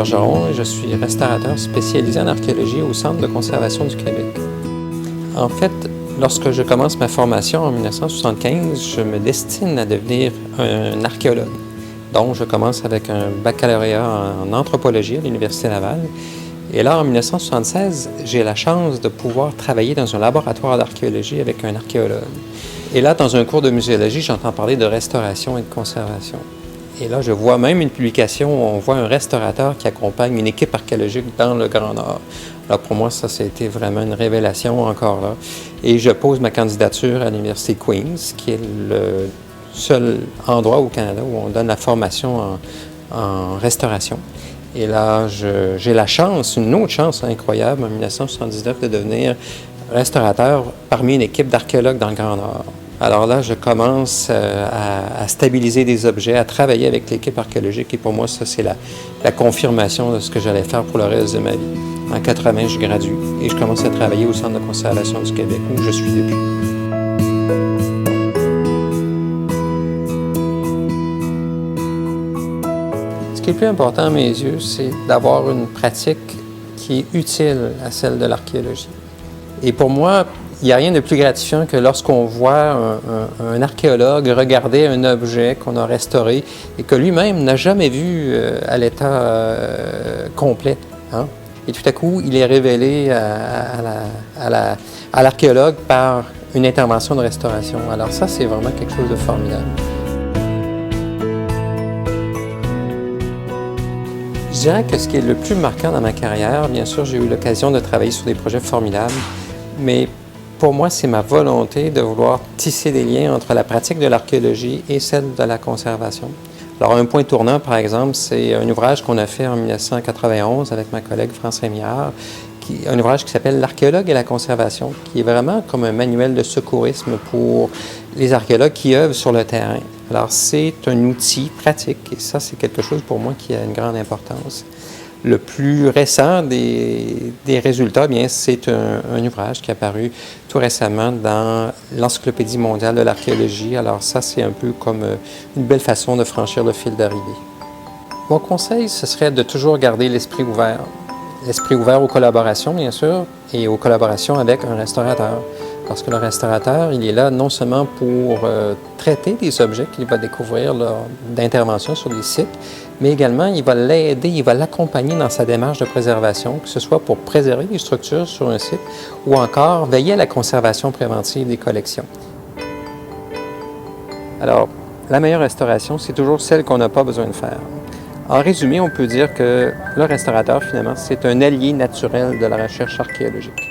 Bergeron et je suis restaurateur spécialisé en archéologie au Centre de conservation du Québec. En fait, lorsque je commence ma formation en 1975, je me destine à devenir un archéologue. Donc, je commence avec un baccalauréat en anthropologie à l'Université Laval. Et là, en 1976, j'ai la chance de pouvoir travailler dans un laboratoire d'archéologie avec un archéologue. Et là, dans un cours de muséologie, j'entends parler de restauration et de conservation. Et là, je vois même une publication où on voit un restaurateur qui accompagne une équipe archéologique dans le Grand Nord. Alors pour moi, ça a été vraiment une révélation encore là. Et je pose ma candidature à l'Université Queen's, qui est le seul endroit au Canada où on donne la formation en restauration. Et là, j'ai la chance, une autre chance incroyable, en 1979, de devenir restaurateur parmi une équipe d'archéologues dans le Grand Nord. Alors là, je commence à stabiliser des objets, à travailler avec l'équipe archéologique et pour moi, ça, c'est la confirmation de ce que j'allais faire pour le reste de ma vie. En 80, je gradue et je commence à travailler au Centre de conservation du Québec où je suis depuis. Ce qui est le plus important à mes yeux, c'est d'avoir une pratique qui est utile à celle de l'archéologie. Et pour moi, il n'y a rien de plus gratifiant que lorsqu'on voit un archéologue regarder un objet qu'on a restauré et que lui-même n'a jamais vu à l'état complet. Hein? Et tout à coup, il est révélé à l'archéologue par une intervention de restauration. Alors ça, c'est vraiment quelque chose de formidable. Je dirais que ce qui est le plus marquant dans ma carrière, bien sûr, j'ai eu l'occasion de travailler sur des projets formidables, mais pour moi, c'est ma volonté de vouloir tisser des liens entre la pratique de l'archéologie et celle de la conservation. Alors, un point tournant, par exemple, c'est un ouvrage qu'on a fait en 1991 avec ma collègue France Rémillard, un ouvrage qui s'appelle « L'archéologue et la conservation », qui est vraiment comme un manuel de secourisme pour les archéologues qui œuvrent sur le terrain. Alors, c'est un outil pratique et ça, c'est quelque chose pour moi qui a une grande importance. Le plus récent des résultats, bien, c'est un ouvrage qui est apparu tout récemment dans l'Encyclopédie mondiale de l'archéologie. Alors ça, c'est un peu comme une belle façon de franchir le fil d'arrivée. Mon conseil, ce serait de toujours garder l'esprit ouvert. L'esprit ouvert aux collaborations, bien sûr, et aux collaborations avec un restaurateur. Parce que le restaurateur, il est là non seulement pour traiter des objets qu'il va découvrir lors d'interventions sur des sites, mais également il va l'aider, il va l'accompagner dans sa démarche de préservation, que ce soit pour préserver des structures sur un site ou encore veiller à la conservation préventive des collections. Alors, la meilleure restauration, c'est toujours celle qu'on n'a pas besoin de faire. En résumé, on peut dire que le restaurateur, finalement, c'est un allié naturel de la recherche archéologique.